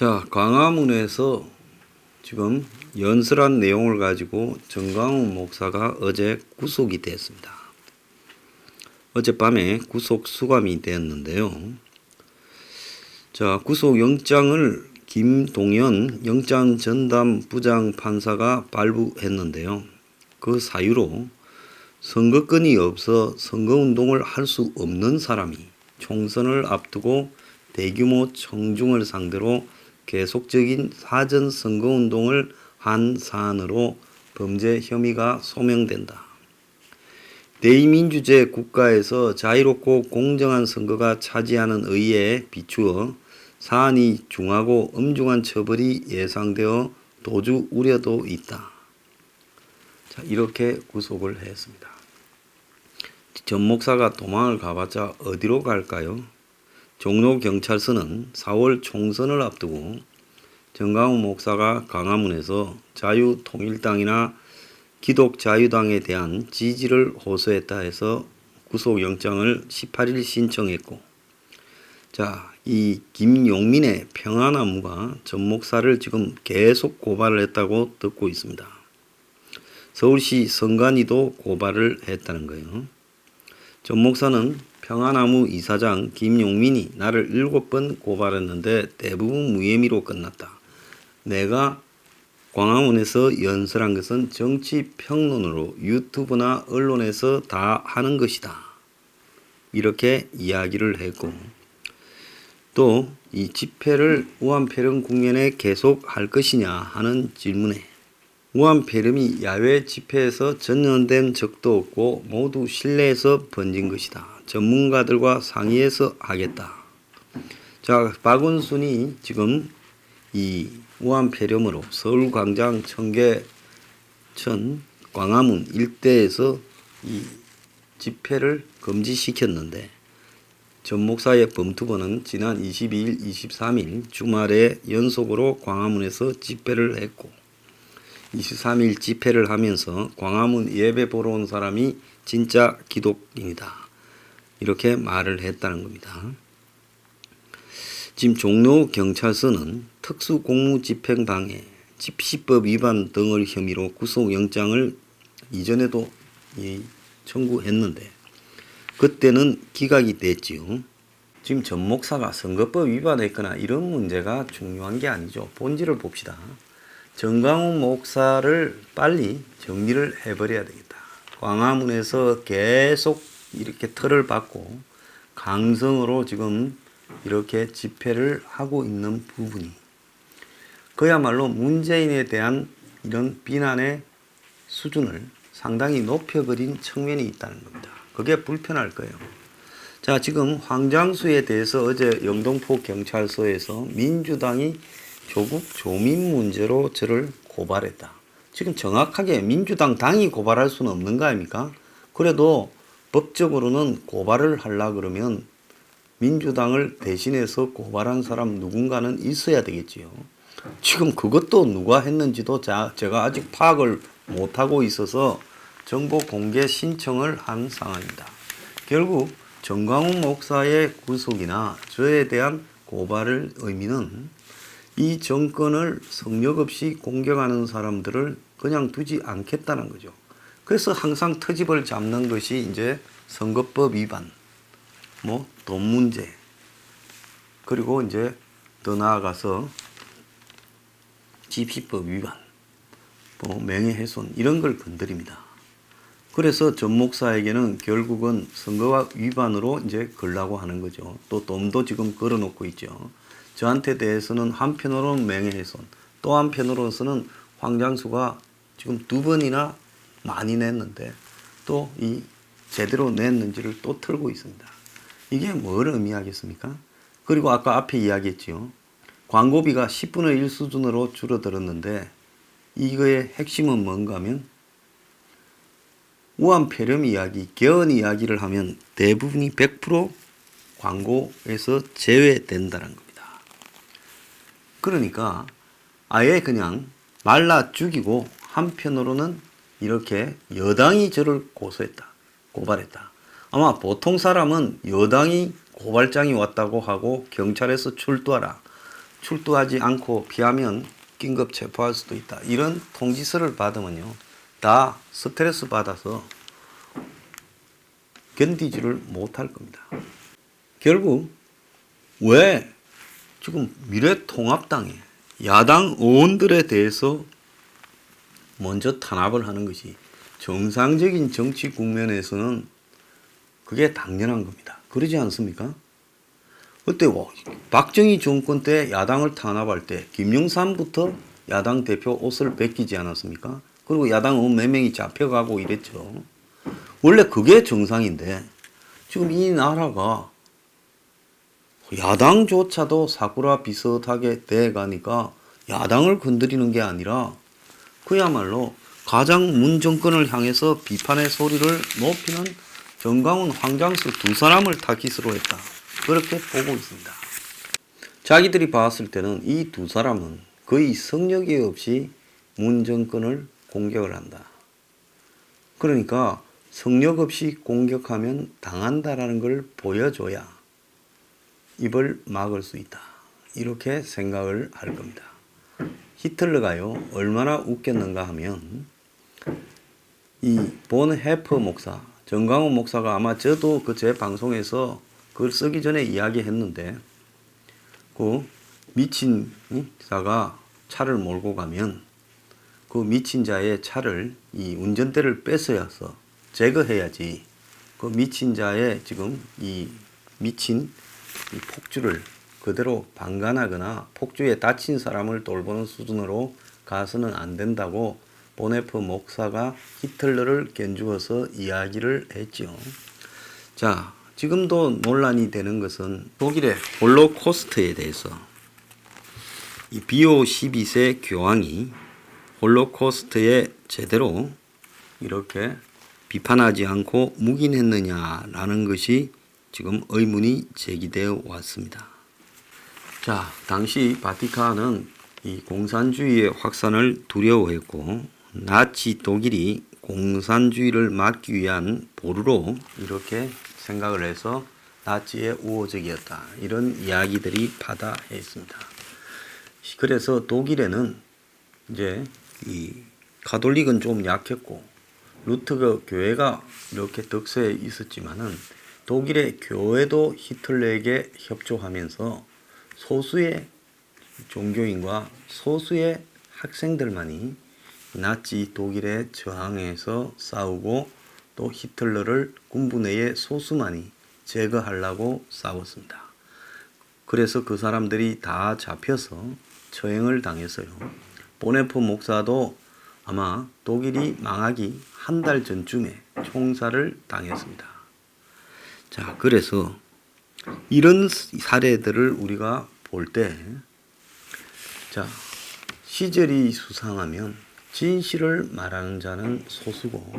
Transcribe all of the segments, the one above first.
자, 광화문에서 지금 연설한 내용을 가지고 정광훈 목사가 어제 구속이 됐습니다. 어젯밤에 구속 수감이 되었는데요. 자, 구속영장을 김동연 영장 전담 부장 판사가 발부했는데요. 그 사유로 선거권이 없어 선거운동을 할 수 없는 사람이 총선을 앞두고 대규모 청중을 상대로 계속적인 사전 선거운동을 한 사안으로 범죄 혐의가 소명된다. 대의민주제 국가에서 자유롭고 공정한 선거가 차지하는 의의에 비추어 사안이 중하고 엄중한 처벌이 예상되어 도주 우려도 있다. 자, 이렇게 구속을 했습니다. 전 목사가 도망을 가봤자 어디로 갈까요? 종로경찰서는 4월 총선을 앞두고 정광훈 목사가 광화문에서 자유통일당이나 기독자유당에 대한 지지를 호소했다 해서 구속영장을 18일 신청했고, 자, 이 김용민의 평화나무가 전 목사를 지금 계속 고발을 했다고 듣고 있습니다. 서울시 선관위도 고발을 했다는 거예요. 전 목사는 평화나무 이사장 김용민이 나를 7번 고발했는데 대부분 무혐의로 끝났다. 내가 광화문에서 연설한 것은 정치 평론으로 유튜브나 언론에서 다 하는 것이다. 이렇게 이야기를 했고, 또 이 집회를 우한폐렴 국면에 계속 할 것이냐 하는 질문에 우한폐렴이 야외 집회에서 전염된 적도 없고 모두 실내에서 번진 것이다. 전문가들과 상의해서 하겠다. 자, 박원순이 지금 이 우한폐렴으로 서울광장, 청계천, 광화문 일대에서 이 집회를 금지시켰는데 전 목사의 범투부는 지난 22일, 23일 주말에 연속으로 광화문에서 집회를 했고 23일 집회를 하면서 광화문 예배 보러 온 사람이 진짜 기독인이다. 이렇게 말을 했다는 겁니다. 지금 종로경찰서는 특수공무집행방해, 집시법 위반 등을 혐의로 구속영장을 이전에도 청구했는데 그때는 기각이 됐지요. 지금 전 목사가 선거법 위반했거나 이런 문제가 중요한 게 아니죠. 본질을 봅시다. 정광훈 목사를 빨리 정리를 해버려야 되겠다. 광화문에서 계속 이렇게 털을 받고 강성으로 지금 이렇게 집회를 하고 있는 부분이 그야말로 문재인에 대한 이런 비난의 수준을 상당히 높여버린 측면이 있다는 겁니다. 그게 불편할 거예요. 자, 지금 황장수에 대해서 어제 영등포 경찰서에서 민주당이 조국 조민 문제로 저를 고발했다. 지금 정확하게 민주당 당이 고발할 수는 없는 거 아닙니까? 그래도 법적으로는 고발을 하려 그러면 민주당을 대신해서 고발한 사람 누군가는 있어야 되겠지요. 지금 그것도 누가 했는지도 제가 아직 파악을 못하고 있어서 정보 공개 신청을 한 상황입니다. 결국 정광훈 목사의 구속이나 저에 대한 고발의 의미는 이 정권을 성역 없이 공격하는 사람들을 그냥 두지 않겠다는 거죠. 그래서 항상 터집을 잡는 것이 이제 선거법 위반, 돈 문제, 그리고 이제 더 나아가서 집시법 위반, 명예훼손 이런 걸 건드립니다. 그래서 전 목사에게는 결국은 선거법 위반으로 이제 걸라고 하는 거죠. 또 돈도 지금 걸어놓고 있죠. 저한테 대해서는 한편으로는 명예훼손, 또 한편으로서는 황장수가 지금 2번이나 많이 냈는데 또 이 제대로 냈는지를 또 털고 있습니다. 이게 뭘 의미하겠습니까? 그리고 아까 앞에 이야기했죠. 광고비가 10분의 1 수준으로 줄어들었는데 이거의 핵심은 뭔가 하면 우한폐렴 이야기, 개헌 이야기를 하면 대부분이 100% 광고에서 제외된다는 겁니다. 그러니까 아예 그냥 말라 죽이고 한편으로는 이렇게 여당이 저를 고발했다. 아마 보통 사람은 여당이 고발장이 왔다고 하고 경찰에서 출두하라. 출두하지 않고 피하면 긴급 체포할 수도 있다. 이런 통지서를 받으면요, 다 스트레스 받아서 견디지를 못할 겁니다. 결국 왜 지금 미래통합당에 야당 의원들에 대해서 먼저 탄압을 하는 것이 정상적인 정치 국면에서는 그게 당연한 겁니다. 그러지 않습니까? 그때 박정희 정권 때 야당을 탄압할 때 김영삼부터 야당 대표 옷을 벗기지 않았습니까? 그리고 야당 의원 몇 명이 잡혀가고 이랬죠. 원래 그게 정상인데 지금 이 나라가 야당조차도 사쿠라 비슷하게 돼가니까 야당을 건드리는 게 아니라 그야말로 가장 문 정권을 향해서 비판의 소리를 높이는 정강훈, 황장수 두 사람을 타깃으로 했다. 그렇게 보고 있습니다. 자기들이 봤을 때는 이 두 사람은 거의 성역이 없이 문 정권을 공격을 한다. 그러니까 성역 없이 공격하면 당한다라는 걸 보여줘야 입을 막을 수 있다. 이렇게 생각을 할 겁니다. 히틀러가요, 얼마나 웃겼는가 하면 이 본 해퍼 목사, 정강훈 목사가 아마 저도 그 제 방송에서 그걸 쓰기 전에 이야기했는데, 그 미친 자가 차를 몰고 가면 그 미친 자의 차를 이 운전대를 뺏어야서 제거해야지 그 미친 자의 지금 이 미친 이 폭주를 그대로 방관하거나 폭주에 다친 사람을 돌보는 수준으로 가서는 안 된다고 보네프 목사가 히틀러를 견주어서 이야기를 했죠. 자, 지금도 논란이 되는 것은 독일의 홀로코스트에 대해서 이 비오 12세 교황이 홀로코스트에 제대로 이렇게 비판하지 않고 묵인했느냐라는 것이 지금 의문이 제기되어 왔습니다. 자, 당시 바티칸은 이 공산주의의 확산을 두려워했고 나치 독일이 공산주의를 막기 위한 보루로 이렇게 생각을 해서 나치의 우호적이었다. 이런 이야기들이 바다해 있습니다. 그래서 독일에는 이제 이 가톨릭은 좀 약했고 루트거 교회가 이렇게 덕세에 있었지만은 독일의 교회도 히틀러에게 협조하면서 소수의 종교인과 소수의 학생들만이 나치 독일에 저항해서 싸우고 또 히틀러를 군부 내의 소수만이 제거하려고 싸웠습니다. 그래서 그 사람들이 다 잡혀서 처형을 당했어요. 보네프 목사도 아마 독일이 망하기 한 달 전쯤에 총살을 당했습니다. 자, 그래서 이런 사례들을 우리가 볼 때, 자, 시절이 수상하면 진실을 말하는 자는 소수고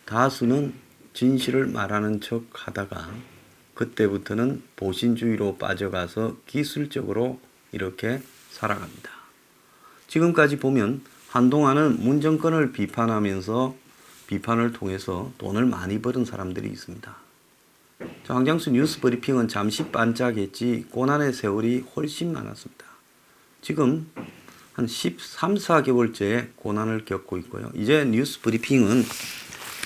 다수는 진실을 말하는 척 하다가 그때부터는 보신주의로 빠져가서 기술적으로 이렇게 살아갑니다. 지금까지 보면 한동안은 문정권을 비판하면서 비판을 통해서 돈을 많이 벌은 사람들이 있습니다. 자, 황장수 뉴스 브리핑은 잠시 반짝했지 고난의 세월이 훨씬 많았습니다. 지금 한 13, 4개월째 고난을 겪고 있고요. 이제 뉴스 브리핑은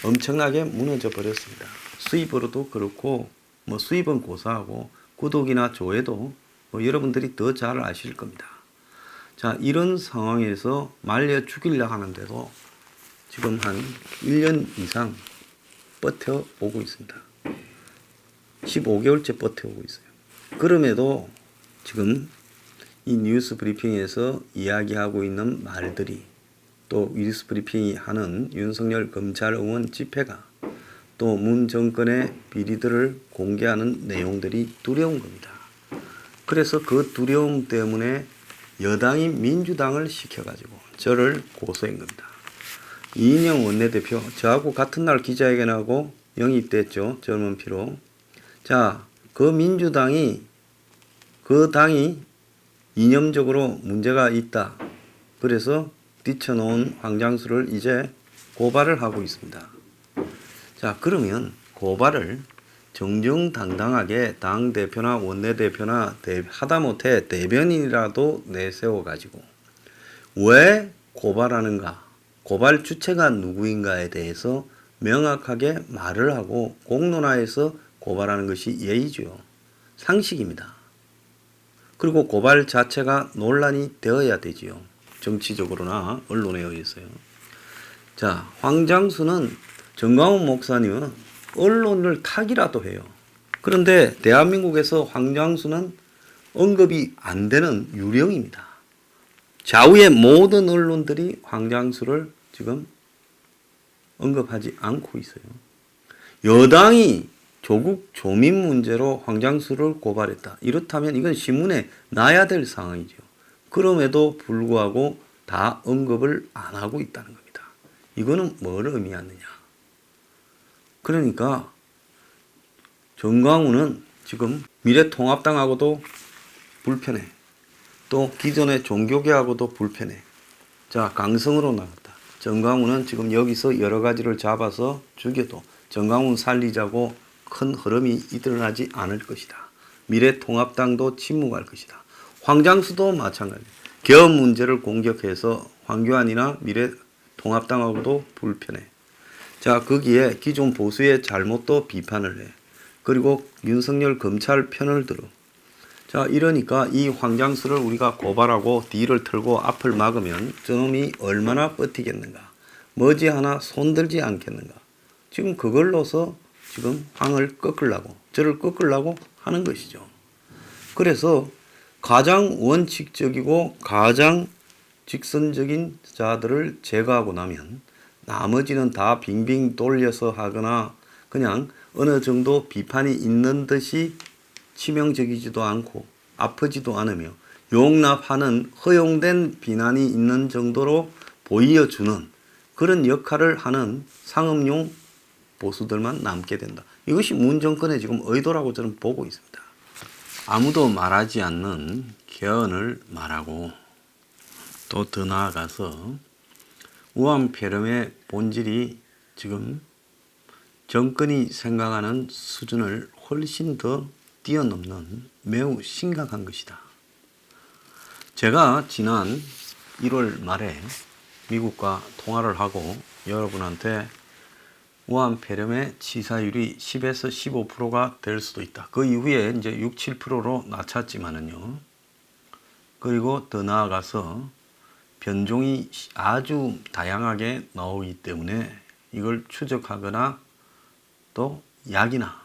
엄청나게 무너져 버렸습니다. 수입으로도 그렇고 뭐 수입은 고사하고 구독이나 조회도 뭐 여러분들이 더 잘 아실 겁니다. 자, 이런 상황에서 말려 죽이려 하는데도 지금 한 1년 이상 버텨오고 있습니다. 15개월째 버텨오고 있어요. 그럼에도 지금 이 뉴스 브리핑에서 이야기하고 있는 말들이 또 뉴스 브리핑이 하는 윤석열 검찰 의원 집회가 또 문 정권의 비리들을 공개하는 내용들이 두려운 겁니다. 그래서 그 두려움 때문에 여당이 민주당을 시켜가지고 저를 고소한 겁니다. 이인영 원내대표, 저하고 같은 날 기자회견하고 영입됐죠. 젊은 피로. 자, 그 민주당이 그 당이 이념적으로 문제가 있다. 그래서 뛰쳐놓은 황장수를 이제 고발을 하고 있습니다. 자, 그러면 고발을 정정당당하게 당대표나 원내대표나 하다못해 대변인이라도 내세워가지고 왜 고발하는가, 고발 주체가 누구인가에 대해서 명확하게 말을 하고 공론화해서 고발하는 것이 예의죠. 상식입니다. 그리고 고발 자체가 논란이 되어야 되지요. 정치적으로나 언론에 의해서요. 자, 황장수는 정광훈 목사님은 언론을 타기라도 해요. 그런데 대한민국에서 황장수는 언급이 안 되는 유령입니다. 좌우의 모든 언론들이 황장수를 지금 언급하지 않고 있어요. 여당이 조국 조민 문제로 황장수를 고발했다. 이렇다면 이건 신문에 나야 될 상황이죠. 그럼에도 불구하고 다 언급을 안 하고 있다는 겁니다. 이거는 뭘 의미하느냐. 그러니까 정광훈은 지금 미래통합당하고도 불편해. 또 기존의 종교계하고도 불편해. 자, 강성으로 나갔다. 정광훈은 지금 여기서 여러 가지를 잡아서 죽여도 정광훈 살리자고 큰 흐름이 일어나지 않을 것이다. 미래통합당도 침묵할 것이다. 황장수도 마찬가지. 개헌 문제를 공격해서 황교안이나 미래통합당하고도 불편해. 자, 거기에 기존 보수의 잘못도 비판을 해. 그리고 윤석열 검찰 편을 들어. 자, 이러니까 이 황장수를 우리가 고발하고 뒤를 틀고 앞을 막으면 저놈이 얼마나 버티겠는가. 머지않아 손들지 않겠는가. 지금 그걸로서 지금 황을 꺾으려고, 저를 꺾으려고 하는 것이죠. 그래서 가장 원칙적이고 가장 직선적인 자들을 제거하고 나면 나머지는 다 빙빙 돌려서 하거나 그냥 어느 정도 비판이 있는 듯이 치명적이지도 않고 아프지도 않으며 용납하는 허용된 비난이 있는 정도로 보여주는 그런 역할을 하는 상업용 보수들만 남게 된다. 이것이 문 정권의 지금 의도라고 저는 보고 있습니다. 아무도 말하지 않는 개헌을 말하고 또 더 나아가서 우한폐렴의 본질이 지금 정권이 생각하는 수준을 훨씬 더 뛰어넘는 매우 심각한 것이다. 제가 지난 1월 말에 미국과 통화를 하고 여러분한테 우한폐렴의 치사율이 10에서 15%가 될 수도 있다. 그 이후에 이제 6, 7%로 낮췄지만은요. 그리고 더 나아가서 변종이 아주 다양하게 나오기 때문에 이걸 추적하거나 또 약이나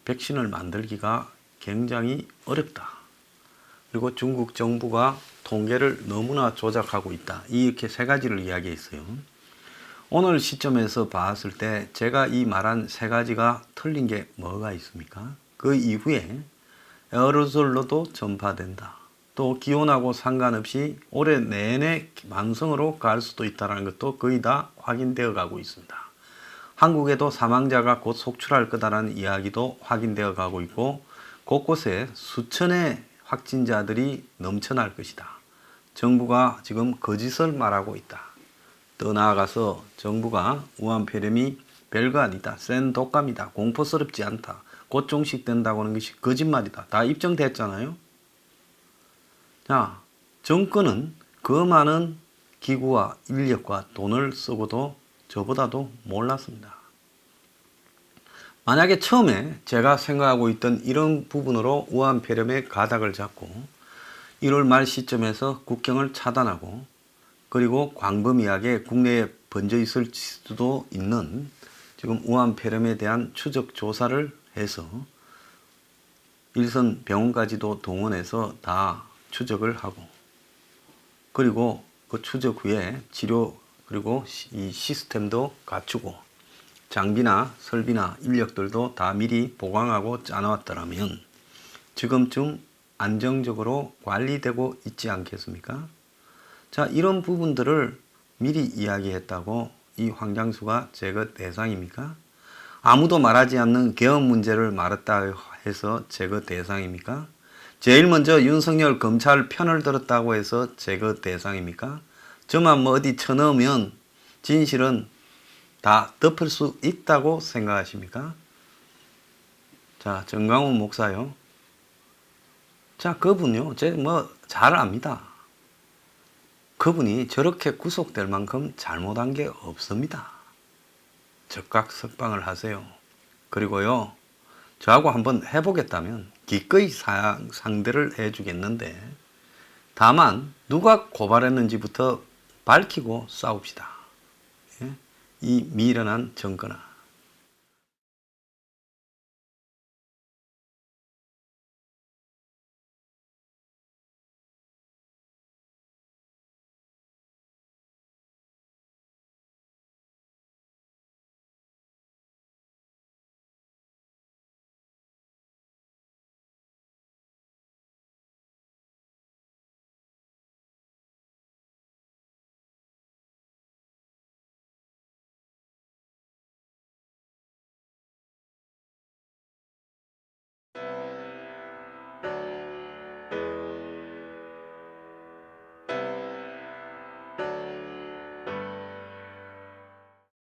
백신을 만들기가 굉장히 어렵다. 그리고 중국 정부가 통계를 너무나 조작하고 있다. 이렇게 세 가지를 이야기했어요. 오늘 시점에서 봤을 때 제가 이 말한 세 가지가 틀린 게 뭐가 있습니까? 그 이후에 에어로졸로도 전파된다. 또 기온하고 상관없이 올해 내내 만성으로 갈 수도 있다는 것도 거의 다 확인되어 가고 있습니다. 한국에도 사망자가 곧 속출할 거다라는 이야기도 확인되어 가고 있고 곳곳에 수천의 확진자들이 넘쳐날 것이다. 정부가 지금 거짓을 말하고 있다. 더 나아가서 정부가 우한폐렴이 별거 아니다. 센 독감이다. 공포스럽지 않다. 곧 종식된다고 하는 것이 거짓말이다. 다 입증됐잖아요. 자, 정권은 그 많은 기구와 인력과 돈을 쓰고도 저보다도 몰랐습니다. 만약에 처음에 제가 생각하고 있던 이런 부분으로 우한폐렴의 가닥을 잡고 1월 말 시점에서 국경을 차단하고 그리고 광범위하게 국내에 번져 있을 수도 있는 지금 우한폐렴에 대한 추적 조사를 해서 일선 병원까지도 동원해서 다 추적을 하고 그리고 그 추적 후에 치료 그리고 이 시스템도 갖추고 장비나 설비나 인력들도 다 미리 보강하고 짜놓았더라면 지금쯤 안정적으로 관리되고 있지 않겠습니까? 자, 이런 부분들을 미리 이야기했다고 이 황장수가 제거 대상입니까? 아무도 말하지 않는 개헌 문제를 말했다 해서 제거 대상입니까? 제일 먼저 윤석열 검찰 편을 들었다고 해서 제거 대상입니까? 저만 뭐 어디 쳐넣으면 진실은 다 덮을 수 있다고 생각하십니까? 자, 정강훈 목사요. 자, 그분요. 제 뭐 잘 압니다. 그분이 저렇게 구속될 만큼 잘못한 게 없습니다. 즉각 석방을 하세요. 그리고요. 저하고 한번 해보겠다면 기꺼이 상대를 해주겠는데 다만 누가 고발했는지부터 밝히고 싸웁시다. 예? 이 미련한 정권아.